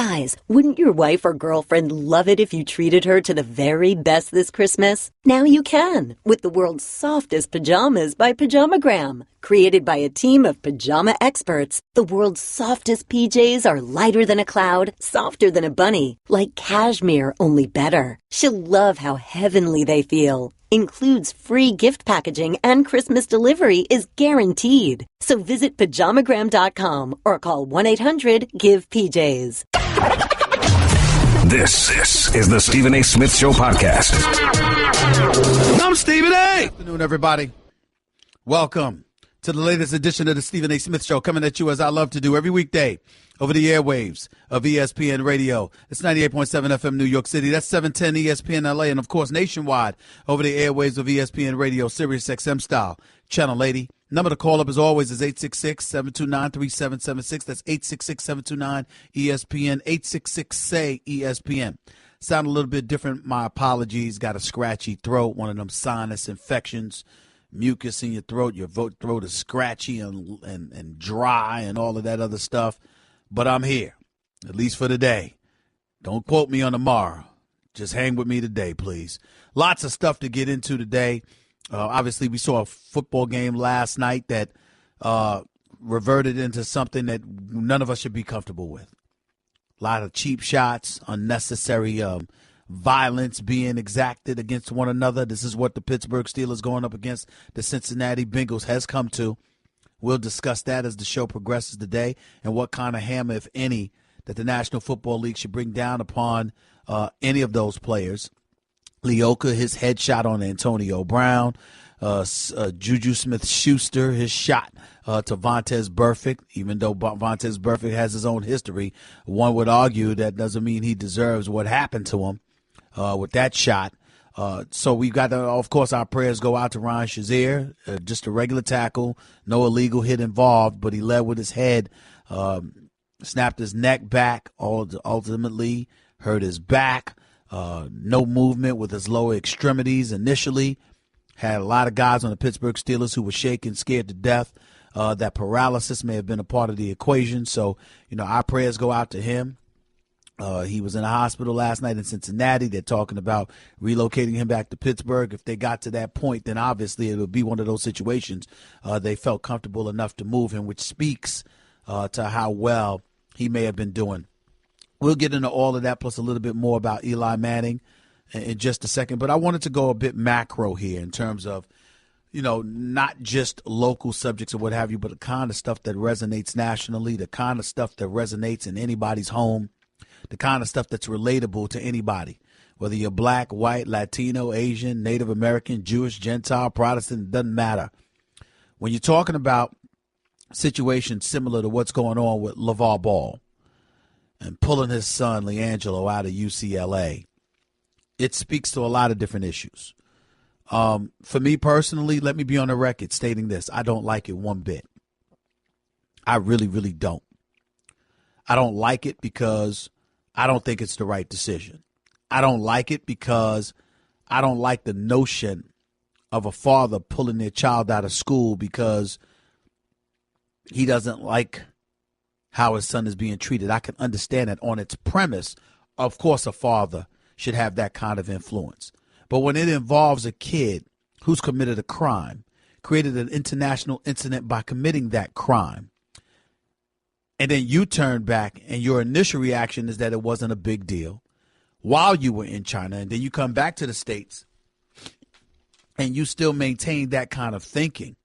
Guys, wouldn't your wife or girlfriend love it if you treated her to the very best this Christmas? Now you can, with the world's softest pajamas by Pajamagram. Created by a team of pajama experts, the world's softest PJs are lighter than a cloud, softer than a bunny, like cashmere, only better. She'll love how heavenly they feel. Includes free gift packaging and Christmas delivery is guaranteed. So visit pajamagram.com or call 1-800-GIVE-PJs. This is the Stephen A. Smith Show podcast. I'm Stephen A. Good afternoon, everybody. Welcome to the latest edition of the Stephen A. Smith Show, coming at you as I love to do every weekday over the airwaves of ESPN Radio. It's 98.7 FM New York City. That's 710 ESPN LA, and of course nationwide over the airwaves of ESPN Radio, Sirius XM style, Channel 80. Number to call up as always is 866-729-3776. That's 866-729-ESPN, 866-SAY-ESPN. Sound a little bit different. My apologies. Got a scratchy throat, one of them sinus infections, mucus in your throat. Your throat is scratchy and dry and all of that other stuff. But I'm here, at least for today. Don't quote me on tomorrow. Just hang with me today, please. Lots of stuff to get into today. Obviously, we saw a football game last night that reverted into something that none of us should be comfortable with. A lot of cheap shots, unnecessary violence being exacted against one another. This is what the Pittsburgh Steelers going up against the Cincinnati Bengals has come to. We'll discuss that as the show progresses today and what kind of hammer, if any, that the National Football League should bring down upon any of those players. Leoka, his headshot on Antonio Brown. Juju Smith-Schuster, his shot to Vontaze Burfict. Even though Vontaze Burfict has his own history, one would argue that doesn't mean he deserves what happened to him with that shot. So we've got, of course, our prayers go out to Ryan Shazier, just a regular tackle, no illegal hit involved, but he led with his head, snapped his neck back, ultimately hurt his back. No movement with his lower extremities initially. Had a lot of guys on the Pittsburgh Steelers who were shaking, scared to death. That paralysis may have been a part of the equation. So, our prayers go out to him. He was in a hospital last night in Cincinnati. They're talking about relocating him back to Pittsburgh. If they got to that point, then obviously it would be one of those situations they felt comfortable enough to move him, which speaks to how well he may have been doing. We'll get into all of that plus a little bit more about Eli Manning in just a second. But I wanted to go a bit macro here in terms of, not just local subjects or what have you, but the kind of stuff that resonates nationally, the kind of stuff that resonates in anybody's home, the kind of stuff that's relatable to anybody, whether you're black, white, Latino, Asian, Native American, Jewish, Gentile, Protestant, it doesn't matter. When you're talking about situations similar to what's going on with LaVar Ball and pulling his son, LeAngelo, out of UCLA, it speaks to a lot of different issues. For me personally, let me be on the record stating this. I don't like it one bit. I really, really don't. I don't like it because I don't think it's the right decision. I don't like it because I don't like the notion of a father pulling their child out of school because he doesn't like how his son is being treated. I can understand that on its premise. Of course, a father should have that kind of influence. But when it involves a kid who's committed a crime, created an international incident by committing that crime, and then you turn back and your initial reaction is that it wasn't a big deal while you were in China, and then you come back to the States and you still maintain that kind of thinking,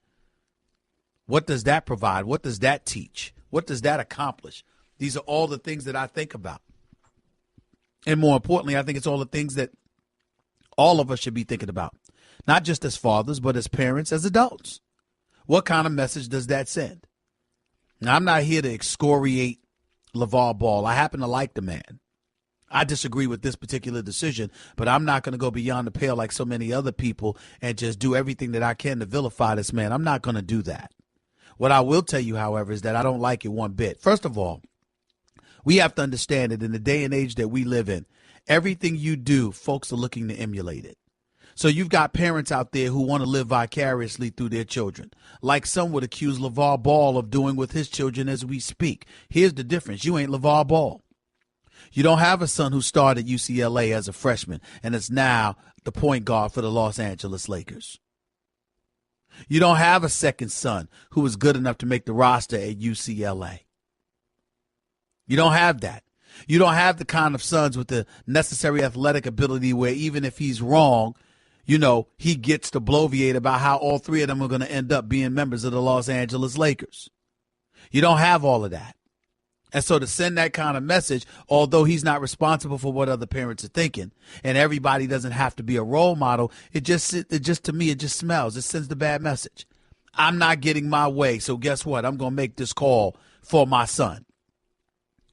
what does that provide? What does that teach? What does that accomplish? These are all the things that I think about. And more importantly, I think it's all the things that all of us should be thinking about, not just as fathers, but as parents, as adults. What kind of message does that send? Now, I'm not here to excoriate LaVar Ball. I happen to like the man. I disagree with this particular decision, but I'm not going to go beyond the pale like so many other people and just do everything that I can to vilify this man. I'm not going to do that. What I will tell you, however, is that I don't like it one bit. First of all, we have to understand that in the day and age that we live in, everything you do, folks are looking to emulate it. So you've got parents out there who want to live vicariously through their children, like some would accuse LaVar Ball of doing with his children as we speak. Here's the difference. You ain't LaVar Ball. You don't have a son who started at UCLA as a freshman and is now the point guard for the Los Angeles Lakers. You don't have a second son who was good enough to make the roster at UCLA. You don't have that. You don't have the kind of sons with the necessary athletic ability where even if he's wrong, he gets to bloviate about how all three of them are going to end up being members of the Los Angeles Lakers. You don't have all of that. And so to send that kind of message, although he's not responsible for what other parents are thinking, and everybody doesn't have to be a role model, it just to me, it just smells. It sends the bad message. I'm not getting my way, so guess what? I'm going to make this call for my son.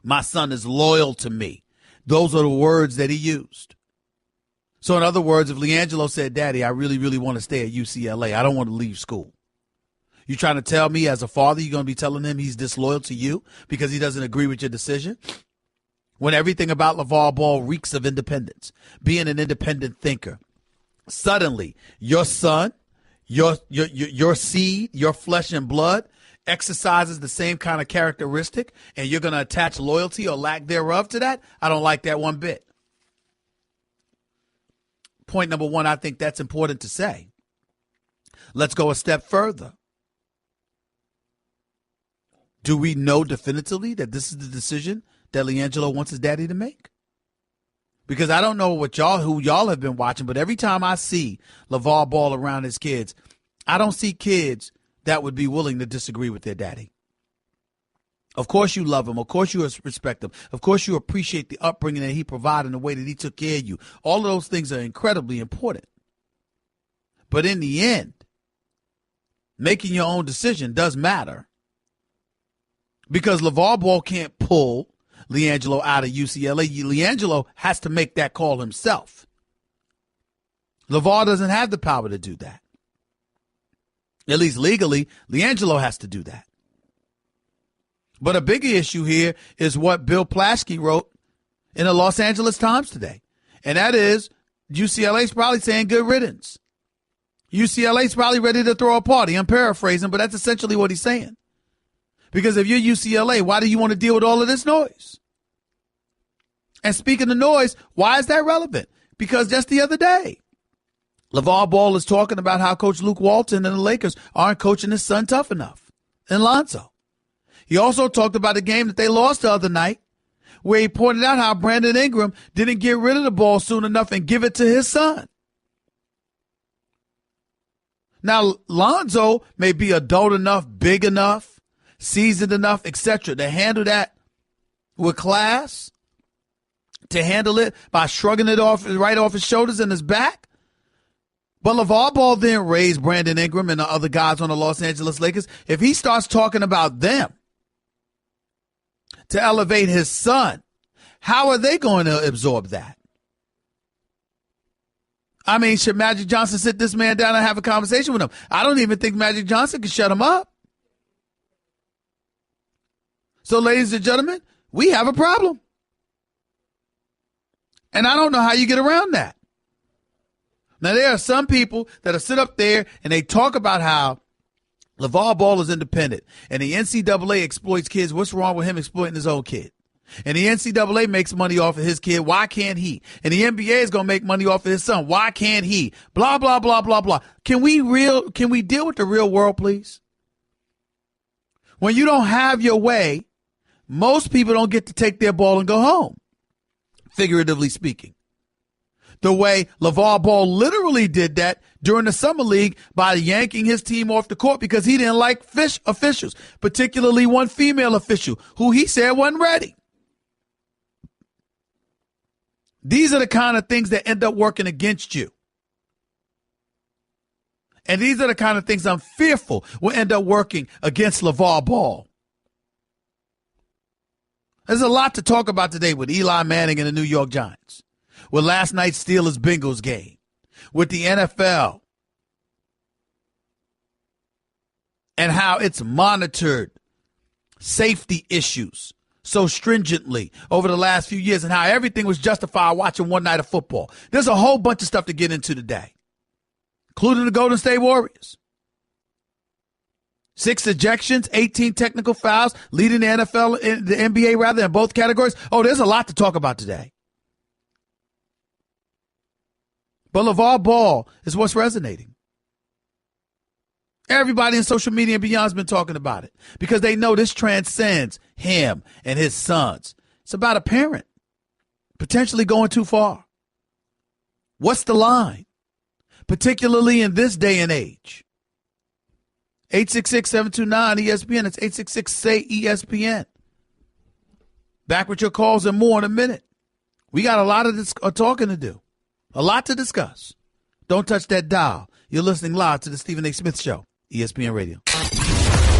My son is loyal to me. Those are the words that he used. So in other words, if LiAngelo said, Daddy, I really, really want to stay at UCLA. I don't want to leave school. You trying to tell me as a father you're going to be telling him he's disloyal to you because he doesn't agree with your decision? When everything about LaVar Ball reeks of independence, being an independent thinker. Suddenly, your son, your seed, your flesh and blood exercises the same kind of characteristic, and you're going to attach loyalty or lack thereof to that? I don't like that one bit. Point number one, I think that's important to say. Let's go a step further. Do we know definitively that this is the decision that LiAngelo wants his daddy to make? Because I don't know who y'all have been watching, but every time I see LaVar Ball around his kids, I don't see kids that would be willing to disagree with their daddy. Of course you love him. Of course you respect him. Of course you appreciate the upbringing that he provided and the way that he took care of you. All of those things are incredibly important. But in the end, making your own decision does matter. Because LaVar Ball can't pull LiAngelo out of UCLA. LiAngelo has to make that call himself. LaVar doesn't have the power to do that. At least legally, LiAngelo has to do that. But a bigger issue here is what Bill Plaschke wrote in the Los Angeles Times today. And that is UCLA's probably saying good riddance. UCLA's probably ready to throw a party. I'm paraphrasing, but that's essentially what he's saying. Because if you're UCLA, why do you want to deal with all of this noise? And speaking of noise, why is that relevant? Because just the other day, LaVar Ball is talking about how Coach Luke Walton and the Lakers aren't coaching his son tough enough in Lonzo. He also talked about the game that they lost the other night, where he pointed out how Brandon Ingram didn't get rid of the ball soon enough and give it to his son. Now, Lonzo may be adult enough, big enough, seasoned enough, etc., to handle that with class, to handle it by shrugging it off right off his shoulders and his back. But LaVar Ball then raised Brandon Ingram and the other guys on the Los Angeles Lakers. If he starts talking about them to elevate his son, how are they going to absorb that? I mean, should Magic Johnson sit this man down and have a conversation with him? I don't even think Magic Johnson can shut him up. So, ladies and gentlemen, we have a problem. And I don't know how you get around that. Now, there are some people that sit up there and they talk about how LaVar Ball is independent and the NCAA exploits kids. What's wrong with him exploiting his own kid? And the NCAA makes money off of his kid. Why can't he? And the NBA is going to make money off of his son. Why can't he? Blah, blah, blah, blah, blah. Can we deal with the real world, please? When you don't have your way, most people don't get to take their ball and go home, figuratively speaking. The way LaVar Ball literally did that during the Summer League by yanking his team off the court because he didn't like officials, particularly one female official who he said wasn't ready. These are the kind of things that end up working against you. And these are the kind of things I'm fearful will end up working against LaVar Ball. There's a lot to talk about today with Eli Manning and the New York Giants, with last night's Steelers-Bengals game, with the NFL, and how it's monitored safety issues so stringently over the last few years and how everything was justified watching one night of football. There's a whole bunch of stuff to get into today, including the Golden State Warriors. 6 ejections, 18 technical fouls, leading the NFL, in the NBA rather, in both categories. Oh, there's a lot to talk about today. But LaVar Ball is what's resonating. Everybody in social media and beyond has been talking about it because they know this transcends him and his sons. It's about a parent potentially going too far. What's the line? Particularly in this day and age. 866-729-ESPN. It's 866-SAY-ESPN. Back with your calls and more in a minute. We got a lot of talking to do. A lot to discuss. Don't touch that dial. You're listening live to the Stephen A. Smith Show, ESPN Radio.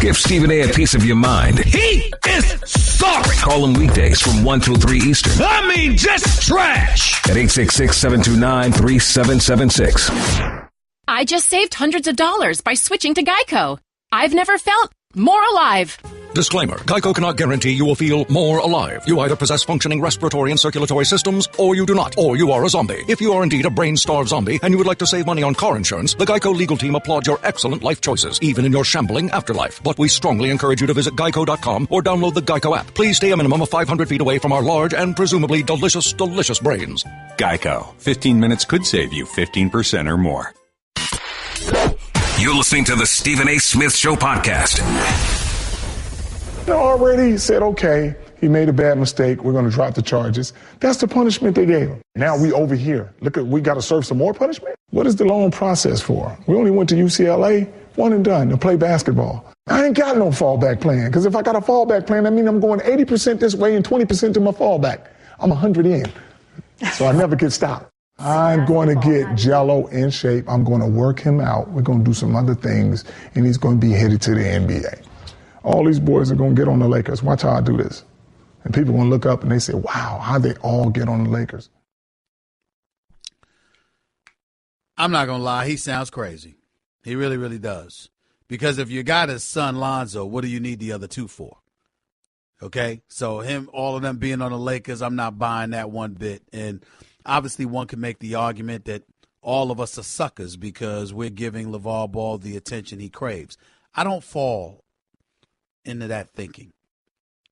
Give Stephen A. piece of your mind. He is sorry. Call him weekdays from 1 till 3 Eastern. I mean, just trash. At 866-729-3776. I just saved hundreds of dollars by switching to Geico. I've never felt more alive. Disclaimer. Geico cannot guarantee you will feel more alive. You either possess functioning respiratory and circulatory systems, or you do not, or you are a zombie. If you are indeed a brain-starved zombie and you would like to save money on car insurance, the Geico legal team applauds your excellent life choices, even in your shambling afterlife. But we strongly encourage you to visit geico.com or download the Geico app. Please stay a minimum of 500 feet away from our large and presumably delicious, delicious brains. Geico. 15 minutes could save you 15% or more. You're listening to the Stephen A. Smith Show podcast. They already said, okay, he made a bad mistake. We're going to drop the charges. That's the punishment they gave him. Now we over here. Look, we got to serve some more punishment? What is the loan process for? We only went to UCLA, one and done, to play basketball. I ain't got no fallback plan, because if I got a fallback plan, that means I'm going 80% this way and 20% to my fallback. I'm 100 in, so I never get stopped. I'm going to get Jello in shape. I'm going to work him out. We're going to do some other things, and he's going to be headed to the NBA. All these boys are going to get on the Lakers. Watch how I do this. And people are going to look up and they say, wow, how'd they all get on the Lakers? I'm not going to lie. He sounds crazy. He really, really does. Because if you got his son Lonzo, what do you need the other two for? Okay? So all of them being on the Lakers, I'm not buying that one bit. And obviously one can make the argument that all of us are suckers because we're giving LaVar Ball the attention he craves. I don't fall into that thinking.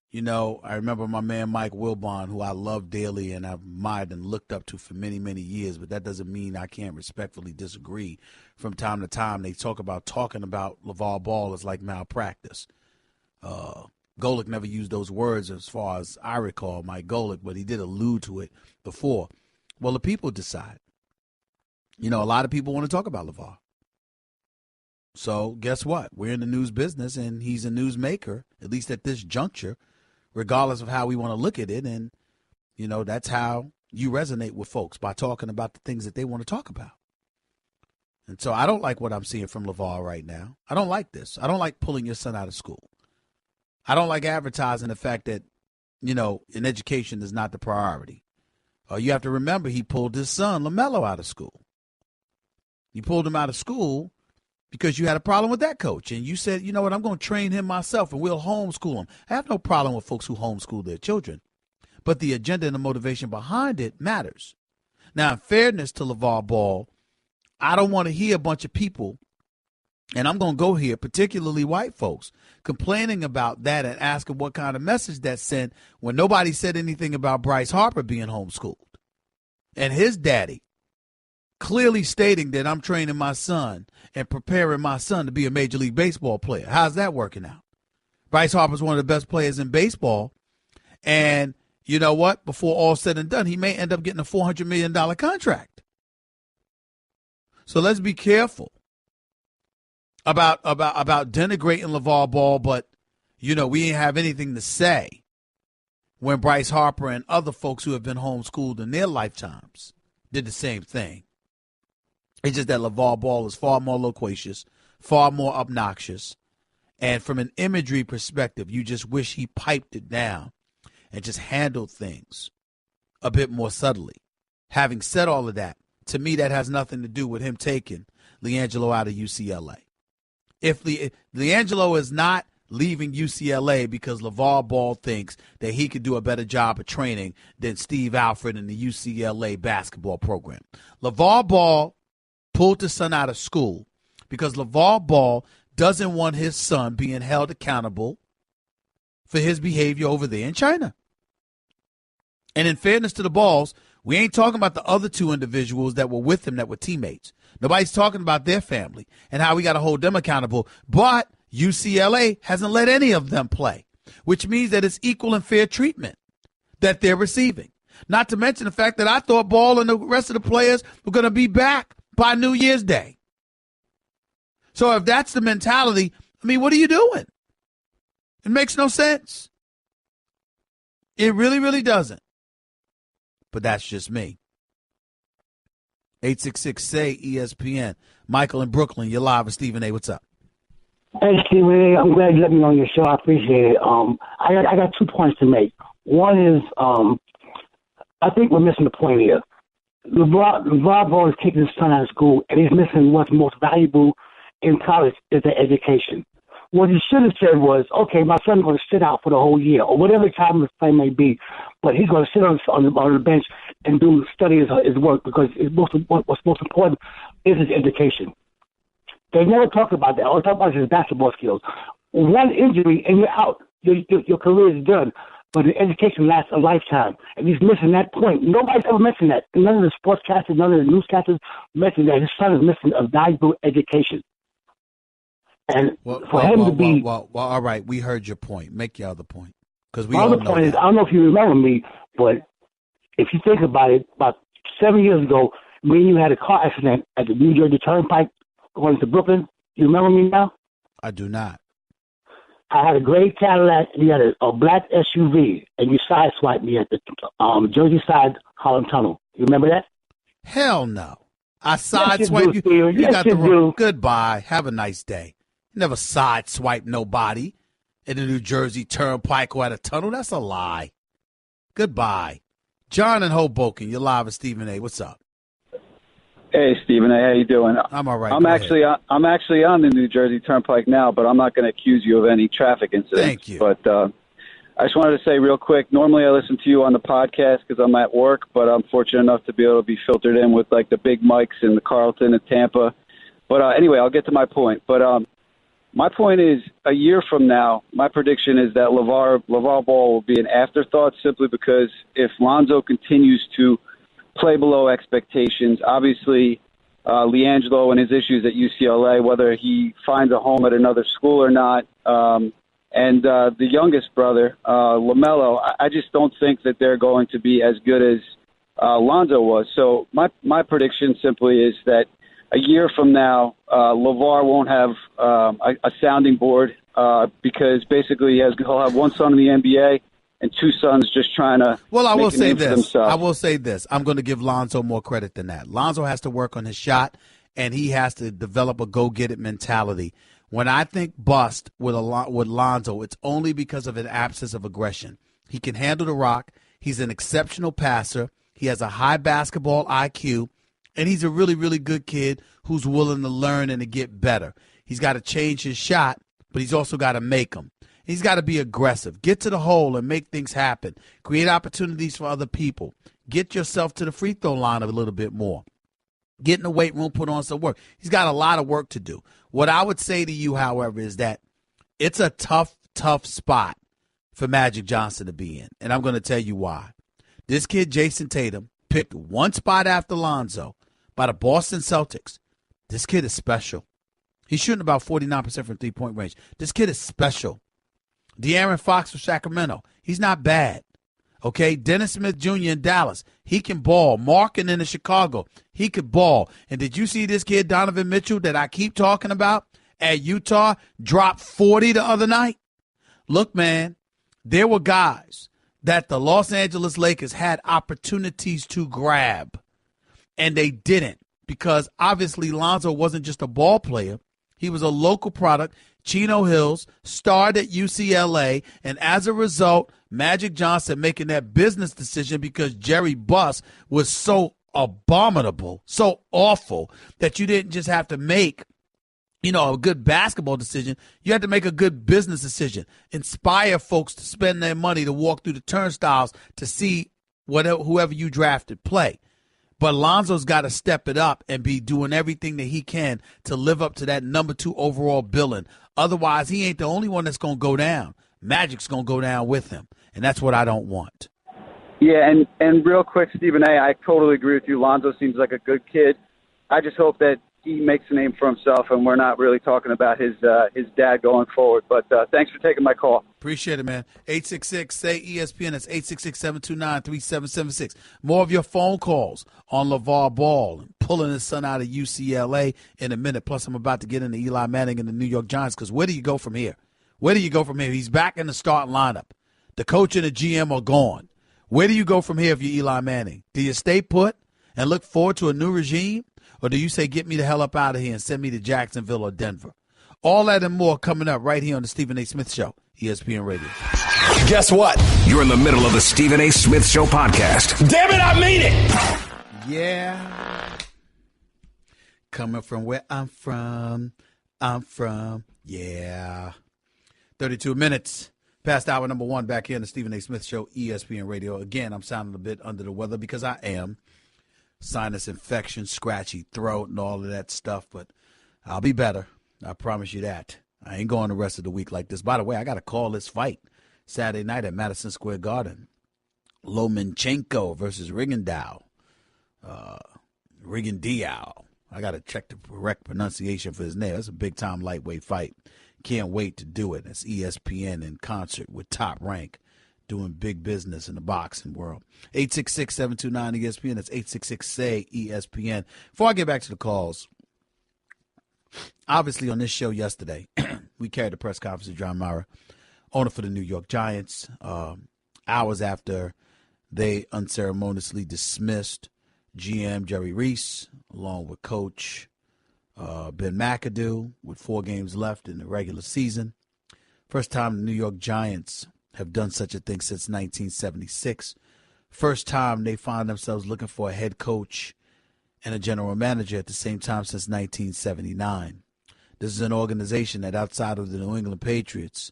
You know, I remember my man Mike Wilbon, who I love dearly and I've admired and looked up to for many, many years, but that doesn't mean I can't respectfully disagree. From time to time, they talking about LaVar Ball as like malpractice. Golick never used those words as far as I recall, Mike Golick, but he did allude to it before. Well, the people decide. You know, a lot of people want to talk about LaVar. So guess what? We're in the news business, and he's a news maker, at least at this juncture, regardless of how we want to look at it. And, you know, that's how you resonate with folks, by talking about the things that they want to talk about. And so I don't like what I'm seeing from LaVar right now. I don't like this. I don't like pulling your son out of school. I don't like advertising the fact that, you know, in education is not the priority. You have to remember he pulled his son, LaMelo, out of school. You pulled him out of school because you had a problem with that coach. And you said, you know what, I'm going to train him myself and we'll homeschool him. I have no problem with folks who homeschool their children. But the agenda and the motivation behind it matters. Now, in fairness to LaVar Ball, I don't want to hear a bunch of people, and I'm going to go here, particularly white folks, complaining about that and asking what kind of message that sent when nobody said anything about Bryce Harper being homeschooled. And his daddy clearly stating that I'm training my son and preparing my son to be a Major League Baseball player. How's that working out? Bryce Harper's one of the best players in baseball. And you know what? Before all said and done, he may end up getting a $400 million contract. So let's be careful about denigrating LaVar Ball, but, you know, we ain't have anything to say when Bryce Harper and other folks who have been homeschooled in their lifetimes did the same thing. It's just that LaVar Ball is far more loquacious, far more obnoxious, and from an imagery perspective, you just wish he piped it down and just handled things a bit more subtly. Having said all of that, to me, that has nothing to do with him taking LiAngelo out of UCLA. If LiAngelo is not leaving UCLA because LaVar Ball thinks that he could do a better job of training than Steve Alford in the UCLA basketball program. LaVar Ball pulled his son out of school because LaVar Ball doesn't want his son being held accountable for his behavior over there in China. And in fairness to the Balls, we ain't talking about the other two individuals that were with him that were teammates. Nobody's talking about their family and how we got to hold them accountable. But UCLA hasn't let any of them play, which means that it's equal and fair treatment that they're receiving. Not to mention the fact that I thought Ball and the rest of the players were going to be back by New Year's Day. So if that's the mentality, I mean, what are you doing? It makes no sense. It really, really doesn't. But that's just me. 866-SAY-ESPN. Michael in Brooklyn, you're live with Stephen A. What's up? Hey, Stephen A. I'm glad you let me on your show. I appreciate it. I got 2 points to make. One is I think we're missing the point here. LaVar Ball is taking his son out of school, and he's missing what's most valuable in college is their education. What he should have said was, okay, my son's going to sit out for the whole year, or whatever time his play may be, but he's going to sit on the bench and study his work, because what's most important is his education. They never talk about that. All they talk about is his basketball skills. One injury and you're out. Your career is done. But the education lasts a lifetime. And he's missing that point. Nobody's ever mentioned that. None of the sportscasters, none of the newscasters mentioned that his son is missing a valuable education. And all right, we heard your point. Make your other point, because we all know point is, that. I don't know if you remember me, but if you think about it, about 7 years ago, me and you had a car accident at the New Jersey Turnpike going to Brooklyn. You remember me now? I do not. I had a gray Cadillac, and you had a black SUV, and you sideswiped me at the Jersey Side Harlem Tunnel. You remember that? Hell no. I sideswiped you. You got the wrong. Goodbye. Have a nice day. Never sideswipe nobody in the New Jersey Turnpike or at a tunnel. That's a lie. Goodbye. John in Hoboken, you're live with Stephen A. What's up? Hey, Stephen A. How you doing? I'm all right. I'm actually on the New Jersey Turnpike now, but I'm not going to accuse you of any traffic incidents. Thank you. But I just wanted to say real quick, normally I listen to you on the podcast because I'm at work, but I'm fortunate enough to be able to be filtered in with like the big mics in the Carlton and Tampa. But anyway, I'll get to my point. But my point is, a year from now, my prediction is that LaVar Ball will be an afterthought, simply because if Lonzo continues to play below expectations, obviously LiAngelo and his issues at UCLA, whether he finds a home at another school or not, and the youngest brother, LaMelo, I just don't think that they're going to be as good as Lonzo was. So my prediction simply is that a year from now, LaVar won't have a sounding board because basically he'll have one son in the NBA and two sons just trying to I will say this. themselves. I will say this. I'm going to give Lonzo more credit than that. Lonzo has to work on his shot, and he has to develop a go-get-it mentality. When I think bust with Lonzo, it's only because of an absence of aggression. He can handle the rock. He's an exceptional passer. He has a high basketball IQ. And he's a really, really good kid who's willing to learn and to get better. He's got to change his shot, but he's also got to make them. He's got to be aggressive. Get to the hole and make things happen. Create opportunities for other people. Get yourself to the free throw line a little bit more. Get in the weight room, put on some work. He's got a lot of work to do. What I would say to you, however, is that it's a tough, tough spot for Magic Johnson to be in. And I'm going to tell you why. This kid, Jason Tatum, picked one spot after Lonzo by the Boston Celtics. This kid is special. He's shooting about 49% from three-point range. This kid is special. De'Aaron Fox for Sacramento. He's not bad. Okay, Dennis Smith Jr. in Dallas. He can ball. Markin in Chicago. He could ball. And did you see this kid, Donovan Mitchell, that I keep talking about at Utah, drop 40 the other night? Look, man, there were guys that the Los Angeles Lakers had opportunities to grab, and they didn't, because obviously Lonzo wasn't just a ball player. He was a local product. Chino Hills starred at UCLA, and as a result, Magic Johnson making that business decision because Jerry Buss was so abominable, so awful, that you didn't just have to make, a good basketball decision. You had to make a good business decision. Inspire folks to spend their money to walk through the turnstiles to see whoever you drafted play. But Lonzo's got to step it up and be doing everything that he can to live up to that number 2 overall billing. Otherwise, he ain't the only one that's going to go down. Magic's going to go down with him, and that's what I don't want. Yeah, and real quick, Stephen A., I totally agree with you. Lonzo seems like a good kid. I just hope that he makes a name for himself, and we're not really talking about his dad going forward. But thanks for taking my call. Appreciate it, man. 866-SAY-ESPN. That's 866-729-3776. More of your phone calls on LaVar Ball, pulling his son out of UCLA in a minute. Plus, I'm about to get into Eli Manning and the New York Giants, because where do you go from here? Where do you go from here? He's back in the starting lineup. The coach and the GM are gone. Where do you go from here if you're Eli Manning? Do you stay put and look forward to a new regime? Or do you say, get me the hell up out of here and send me to Jacksonville or Denver? All that and more coming up right here on the Stephen A. Smith Show, ESPN Radio. Guess what? You're in the middle of the Stephen A. Smith Show podcast. Damn it, I mean it! Yeah. Coming from where I'm from, yeah. 32 minutes past hour number 1 back here in the Stephen A. Smith Show, ESPN Radio. Again, I'm sounding a bit under the weather because I am. Sinus infection, scratchy throat, and all of that stuff, but I'll be better. I promise you that. I ain't going the rest of the week like this. By the way, I got to call this fight Saturday night at Madison Square Garden. Lomachenko versus Rigondeaux. Rigondeaux. I got to check the correct pronunciation for his name. That's a big-time lightweight fight. Can't wait to do it. It's ESPN in concert with Top Rank, doing big business in the boxing world. 866-729-ESPN. That's 866-SAY-ESPN. Before I get back to the calls, obviously on this show yesterday, we carried the press conference of John Mara, owner for the New York Giants, hours after they unceremoniously dismissed GM Jerry Reese, along with Coach Ben McAdoo, with 4 games left in the regular season. First time the New York Giants have done such a thing since 1976. First time they find themselves looking for a head coach and a general manager at the same time since 1979. This is an organization that, outside of the New England Patriots,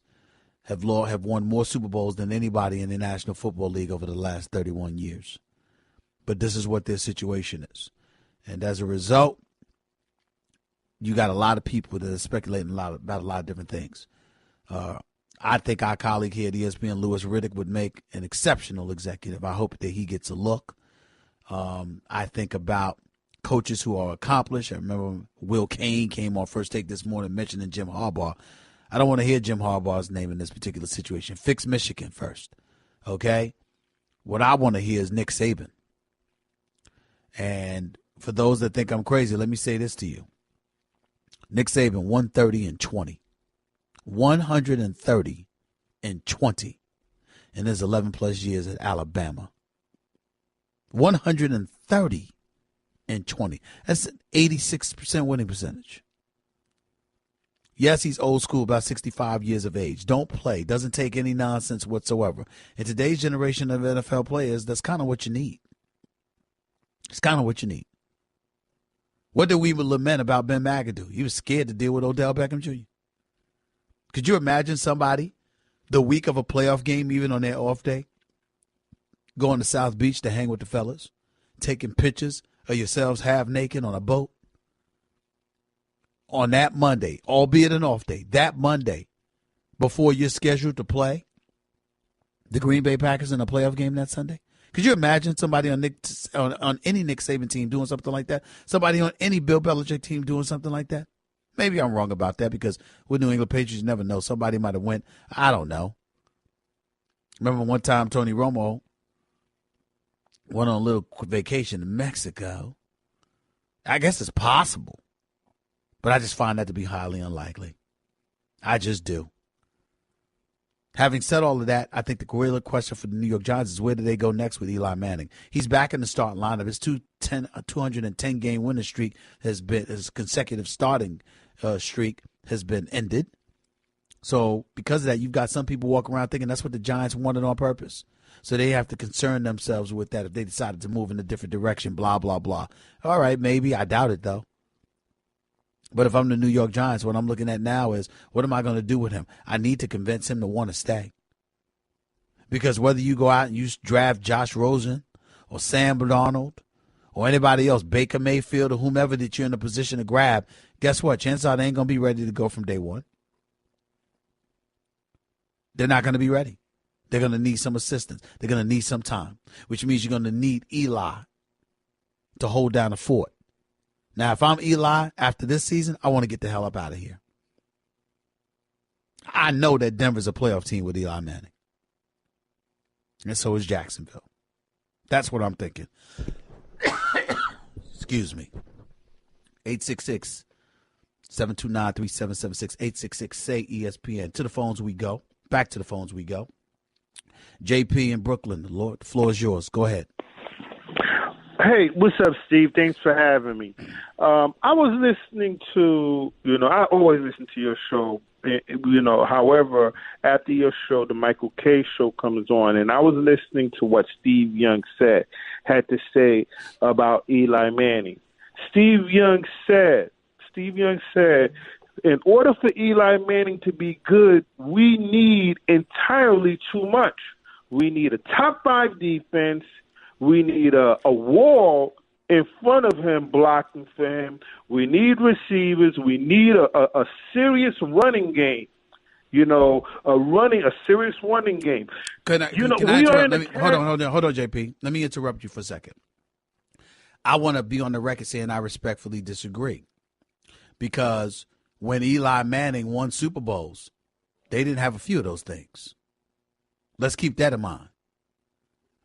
have won more Super Bowls than anybody in the National Football League over the last 31 years. But this is what their situation is. And as a result, you got a lot of people that are speculating about a lot of different things. I think our colleague here at ESPN, Louis Riddick, would make an exceptional executive. I hope that he gets a look. I think about coaches who are accomplished. I remember Will Cain came on First Take this morning mentioning Jim Harbaugh. I don't want to hear Jim Harbaugh's name in this particular situation. Fix Michigan first, okay? What I want to hear is Nick Saban. And for those that think I'm crazy, let me say this to you. Nick Saban, 130-20. 130-20 in his 11-plus years at Alabama. 130-20. That's an 86% winning percentage. Yes, he's old school, about 65 years of age. Don't play. Doesn't take any nonsense whatsoever. In today's generation of NFL players, that's kind of what you need. It's kind of what you need. What did we lament about Ben McAdoo? He was scared to deal with Odell Beckham Jr. Could you imagine somebody the week of a playoff game, even on their off day, going to South Beach to hang with the fellas, taking pictures of yourselves half naked on a boat? On that Monday, albeit an off day, that Monday, before you're scheduled to play the Green Bay Packers in a playoff game that Sunday? Could you imagine somebody on any Nick Saban team doing something like that? Somebody on any Bill Belichick team doing something like that? Maybe I'm wrong about that, because with New England Patriots, you never know. Somebody might have went. I don't know. Remember one time Tony Romo went on a little vacation to Mexico. I guess it's possible, but I just find that to be highly unlikely. I just do. Having said all of that, I think the real question for the New York Giants is, where do they go next with Eli Manning? He's back in the starting lineup. His 210-game winning streak his consecutive starting streak has been ended. So because of that, you've got some people walking around thinking that's what the Giants wanted on purpose. So they have to concern themselves with that if they decided to move in a different direction, blah, blah, blah. All right, maybe. I doubt it, though. But if I'm the New York Giants, what I'm looking at now is, what am I going to do with him? I need to convince him to want to stay. Because whether you go out and you draft Josh Rosen or Sam Darnold or anybody else, Baker Mayfield or whomever that you're in a position to grab, guess what? Chances are they ain't going to be ready to go from day one. They're not going to be ready. They're going to need some assistance. They're going to need some time, which means you're going to need Eli to hold down the fort. Now, if I'm Eli after this season, I want to get the hell up out of here. I know that Denver's a playoff team with Eli Manning. And so is Jacksonville. That's what I'm thinking. Excuse me. 866-729-3776. 866-SAY-ESPN. To the phones we go. Back to the phones we go. JP in Brooklyn, the floor is yours. Go ahead. Hey, what's up, Steve? Thanks for having me. I was listening to, I always listen to your show. However, after your show, the Michael Kay show comes on, and I was listening to what Steve Young had to say about Eli Manning. Steve Young said, in order for Eli Manning to be good, we need entirely too much. We need a top 5 defense. We need a wall in front of him blocking for him. We need receivers. We need a serious running game. A serious running game. Hold on, JP. Let me interrupt you for a second. I want to be on the record saying I respectfully disagree. Because when Eli Manning won Super Bowls, they didn't have a few of those things. Let's keep that in mind.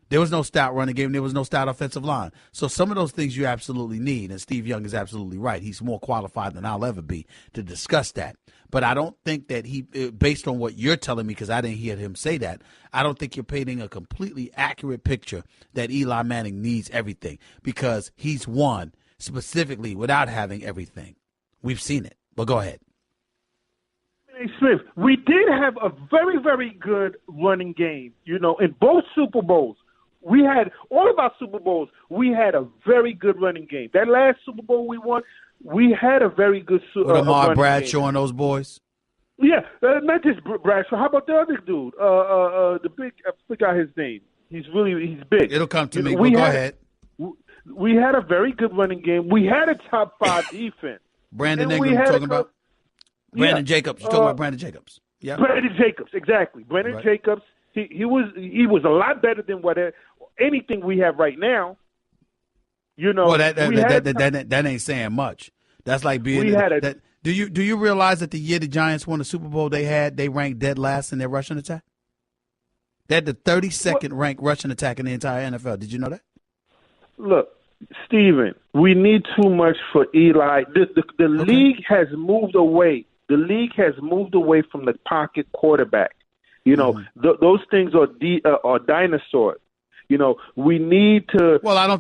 There was no stout running game. There was no stout offensive line. So some of those things you absolutely need, and Steve Young is absolutely right. He's more qualified than I'll ever be to discuss that. But I don't think that based on what you're telling me, because I didn't hear him say that, I don't think you're painting a completely accurate picture that Eli Manning needs everything, because he's won specifically without having everything. We've seen it. But go ahead. Hey, Smith, we did have a very, very good running game, in both Super Bowls. We had all of our Super Bowls. We had a very good running game. That last Super Bowl we won, we had a very good Lamar Bradshaw and those boys. Yeah, not just Bradshaw. How about the other dude? The big, I forgot his name. He's big. It'll come to me. Go ahead. We had a very good running game. We had a top 5 defense. Brandon Ingram, you're talking about? Brandon Jacobs. You're talking about Brandon Jacobs. Yeah. Brandon Jacobs, exactly. Brandon Jacobs. He was a lot better than anything we have right now. Well, that ain't saying much. That's like being. Do you realize that the year the Giants won the Super Bowl, they ranked dead last in their rushing attack? They had the 32nd ranked rushing attack in the entire NFL. Did you know that? Look, Steven, we need too much for Eli. The league has moved away. The league has moved away from the pocket quarterback. Those things are dinosaurs. We need to. Well, I'm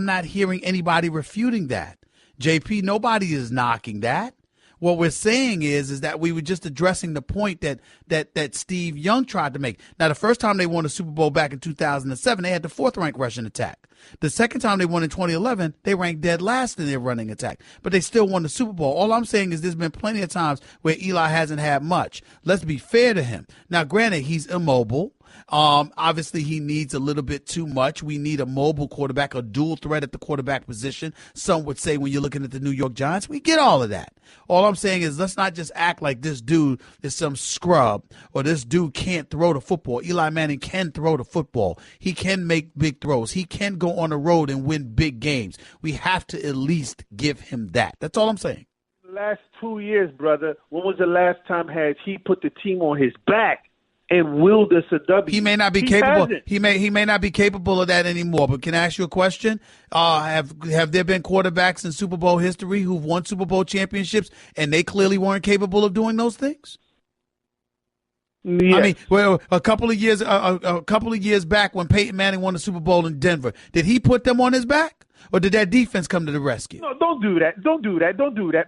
not hearing anybody refuting that. JP, nobody is knocking that. What we're saying is that we were just addressing the point that Steve Young tried to make. Now, the first time they won the Super Bowl back in 2007, they had the 4th ranked rushing attack. The second time they won in 2011, they ranked dead last in their running attack, but they still won the Super Bowl. All I'm saying is there's been plenty of times where Eli hasn't had much. Let's be fair to him. Now, granted, he's immobile. Obviously, he needs a little bit too much. We need a mobile quarterback, a dual threat at the quarterback position. Some would say when you're looking at the New York Giants, we get all of that. All I'm saying is let's not just act like this dude is some scrub or this dude can't throw the football. Eli Manning can throw the football. He can make big throws. He can go on the road and win big games. We have to at least give him that. That's all I'm saying. The last 2 years, brother, when was the last time has he put the team on his back and willed us a W? He may not be capable. He may not be capable of that anymore. But can I ask you a question? Have there been quarterbacks in Super Bowl history who've won Super Bowl championships and they clearly weren't capable of doing those things? Yes. I mean, well, a couple of years back when Peyton Manning won the Super Bowl in Denver, did he put them on his back, or did that defense come to the rescue? No, don't do that.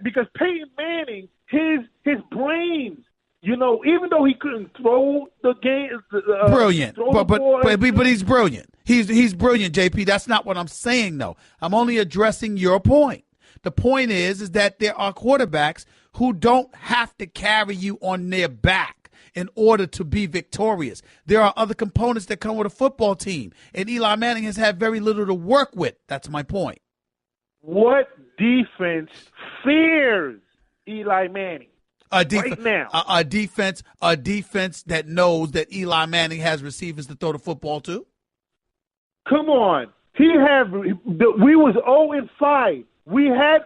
Because Peyton Manning, his brains. Even though he couldn't throw the game, brilliant. But he's brilliant. He's brilliant, JP. That's not what I'm saying, though. I'm only addressing your point. The point is that there are quarterbacks who don't have to carry you on their back. in order to be victorious. There are other components that come with a football team, and Eli Manning has had very little to work with. That's my point. What defense fears Eli Manning right now? A defense that knows that Eli Manning has receivers to throw the football to. Come on. We was 0-5. We had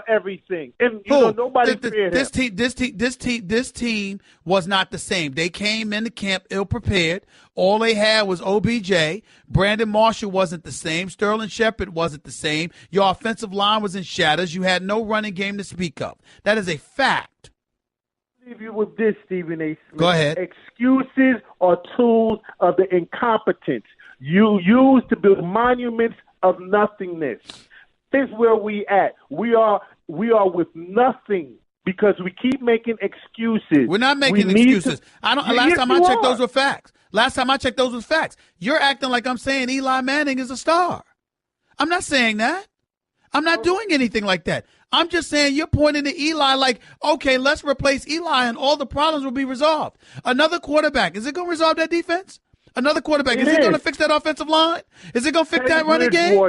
everything, and nobody feared him. This team was not the same. They came into camp ill-prepared. All they had was OBJ. Brandon Marshall wasn't the same. Sterling Shepard wasn't the same. Your offensive line was in shatters. You had no running game to speak of. That is a fact. I'll leave you with this, Stephen A. Smith. Go ahead. Excuses are tools of the incompetence. You use to build monuments of nothingness. This is where we at. We are with nothing because we keep making excuses. We're not making excuses. Last time I checked, those were facts. You're acting like I'm saying Eli Manning is a star. I'm not saying that. I'm not doing anything like that. I'm just saying you're pointing to Eli like, okay, let's replace Eli and all the problems will be resolved. Another quarterback, is it going to resolve that defense? Another quarterback, is it going to fix that offensive line? Is it going to fix that running game?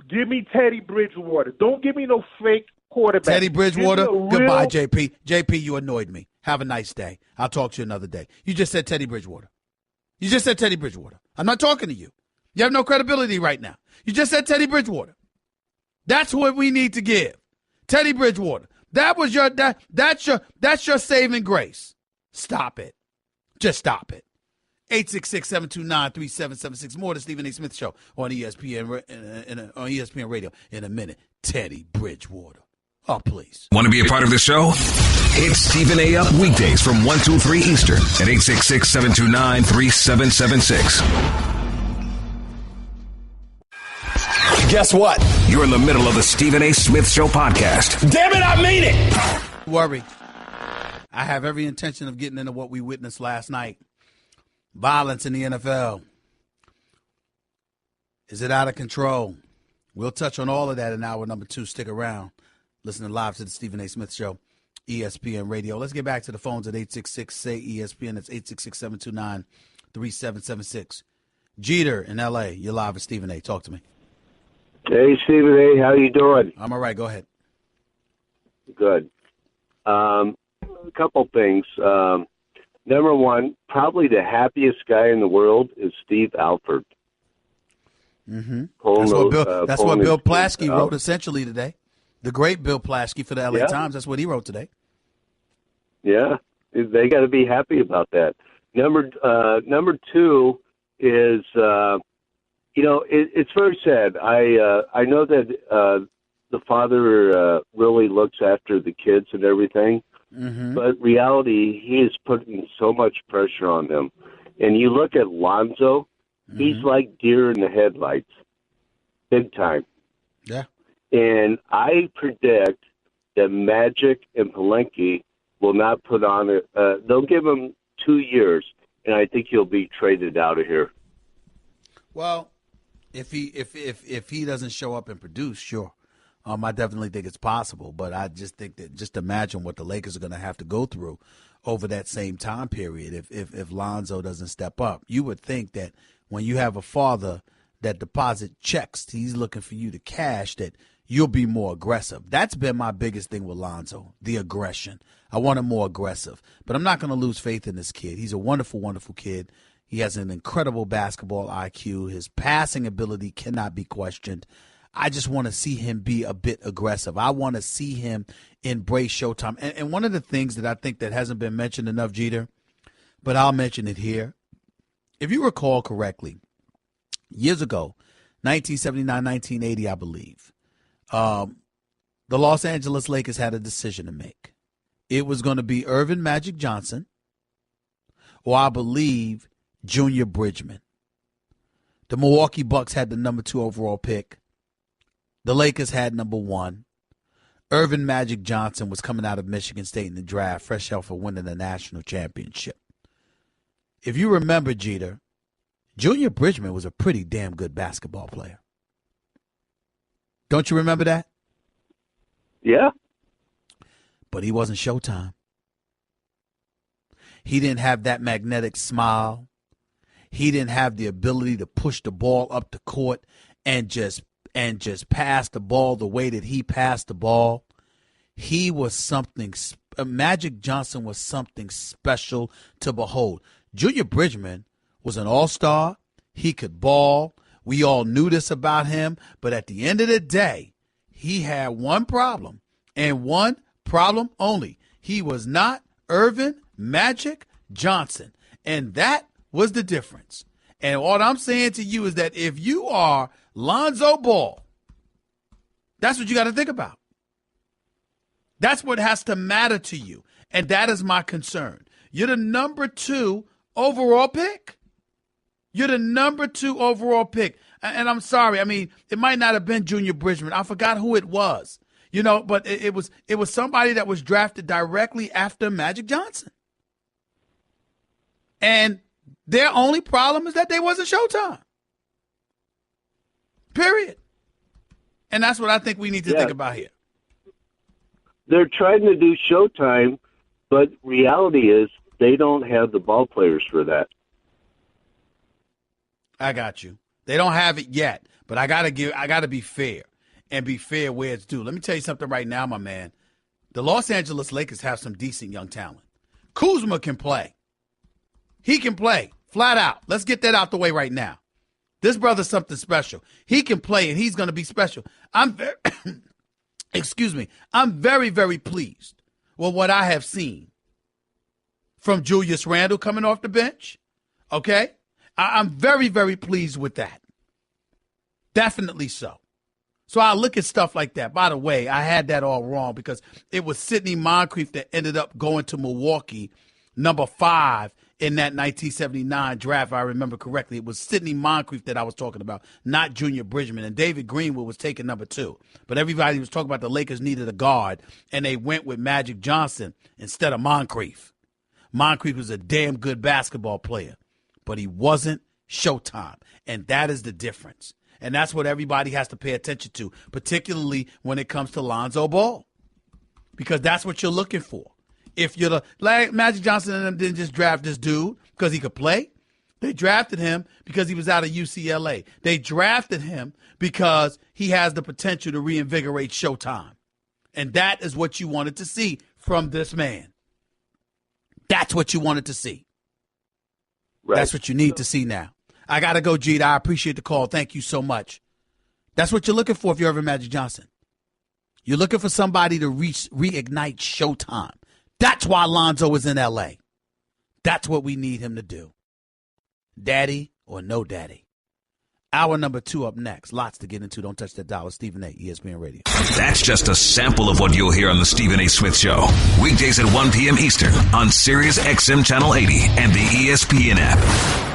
Give me Teddy Bridgewater. Don't give me no fake quarterback. Teddy Bridgewater, goodbye, JP. JP, you annoyed me. Have a nice day. I'll talk to you another day. You just said Teddy Bridgewater. I'm not talking to you. You have no credibility right now. You just said Teddy Bridgewater. That's what we need to give. Teddy Bridgewater. That's your saving grace. Stop it. Just stop it. 866-729-3776. More of the Stephen A. Smith Show on ESPN Radio in a minute. Teddy Bridgewater. Oh, please. Want to be a part of the show? Hit Stephen A. up weekdays from 1 to 3 Eastern at 866-729-3776. Guess what? You're in the middle of the Stephen A. Smith Show podcast. Damn it, I mean it! Worry. I have every intention of getting into what we witnessed last night. Violence in the NFL. Is it out of control? We'll touch on all of that in hour number 2. Stick around. Listening live to the Stephen A. Smith Show, ESPN Radio. Let's get back to the phones at 866-SAY-ESPN. That's 866-729-3776. Jeter in L.A. You're live with Stephen A. Talk to me. Hey, Stephen A., how you doing? I'm all right. Go ahead. Good. A couple things. Number one, probably the happiest guy in the world is Steve Alford. Mm-hmm. That's what Bill Plaschke wrote essentially today. The great Bill Plaschke for the L.A. Times. That's what he wrote today. Yeah, they got to be happy about that. Number two is, it's very sad. I know that the father really looks after the kids and everything. Mm-hmm. But reality, he is putting so much pressure on them. And you look at Lonzo, he's like deer in the headlights, big time. Yeah. And I predict that Magic and Palenque will not put on it. They'll give him 2 years, and I think he'll be traded out of here. Well, if he doesn't show up and produce, sure. I definitely think it's possible, but I just think that just imagine what the Lakers are going to have to go through over that same time period if Lonzo doesn't step up. You would think that when you have a father that deposit checks, he's looking for you to cash, that you'll be more aggressive. That's been my biggest thing with Lonzo, the aggression. I want him more aggressive, but I'm not going to lose faith in this kid. He's a wonderful, wonderful kid. He has an incredible basketball IQ. His passing ability cannot be questioned. I just want to see him be a bit aggressive. I want to see him embrace Showtime. And one of the things that I think that hasn't been mentioned enough, Jeter, but I'll mention it here. If you recall correctly, years ago, 1979, 1980, I believe, the Los Angeles Lakers had a decision to make. It was going to be Irvin Magic Johnson or, I believe, Junior Bridgman. The Milwaukee Bucks had the number 2 overall pick. The Lakers had number 1. Irvin Magic Johnson was coming out of Michigan State in the draft, fresh out for winning the national championship. If you remember, Jeter, Junior Bridgman was a pretty damn good basketball player. Don't you remember that? Yeah. But he wasn't Showtime. He didn't have that magnetic smile. He didn't have the ability to push the ball up the court and just pass the ball the way that he passed the ball. He was something. Magic Johnson was something special to behold. Junior Bridgman was an all-star. He could ball. We all knew this about him. But at the end of the day, he had one problem, and one problem only. He was not Irvin Magic Johnson, and that was the difference. And what I'm saying to you is that if you are Lonzo Ball, that's what you got to think about. That's what has to matter to you, and that is my concern. You're the number 2 overall pick. You're the number 2 overall pick. And I'm sorry. I mean, it might not have been Junior Bridgman. I forgot who it was. But it was somebody that was drafted directly after Magic Johnson. And their only problem is that they wasn't Showtime. Period. And that's what I think we need to think about here. They're trying to do Showtime, but reality is they don't have the ball players for that. I got you. They don't have it yet, but I gotta be fair and be fair where it's due. Let me tell you something right now, my man. The Los Angeles Lakers have some decent young talent. Kuzma can play. He can play flat out. Let's get that out the way right now. This brother's something special. He can play, and he's going to be special. I'm very, very pleased with what I have seen from Julius Randle coming off the bench. Okay? I'm very, very pleased with that. Definitely so. So I look at stuff like that. By the way, I had that all wrong because it was Sidney Moncrief that ended up going to Milwaukee, number 5 in that 1979 draft, if I remember correctly. It was Sidney Moncrief that I was talking about, not Junior Bridgman. And David Greenwood was taking number 2. But everybody was talking about the Lakers needed a guard, and they went with Magic Johnson instead of Moncrief. Moncrief was a damn good basketball player, but he wasn't Showtime. And that is the difference. And that's what everybody has to pay attention to, particularly when it comes to Lonzo Ball, because that's what you're looking for. If you're Magic Johnson and them didn't just draft this dude because he could play. They drafted him because he was out of UCLA. They drafted him because he has the potential to reinvigorate Showtime. And that is what you wanted to see from this man. That's what you wanted to see. Right. That's what you need to see now. I got to go, Jeet. I appreciate the call. Thank you so much. That's what you're looking for if you're ever Magic Johnson. You're looking for somebody to reignite Showtime. That's why Lonzo is in L.A. That's what we need him to do. Daddy or no daddy. Hour number 2 up next. Lots to get into. Don't touch that dial. Stephen A., ESPN Radio. That's just a sample of what you'll hear on the Stephen A. Smith Show. Weekdays at 1 p.m. Eastern on Sirius XM Channel 80 and the ESPN app.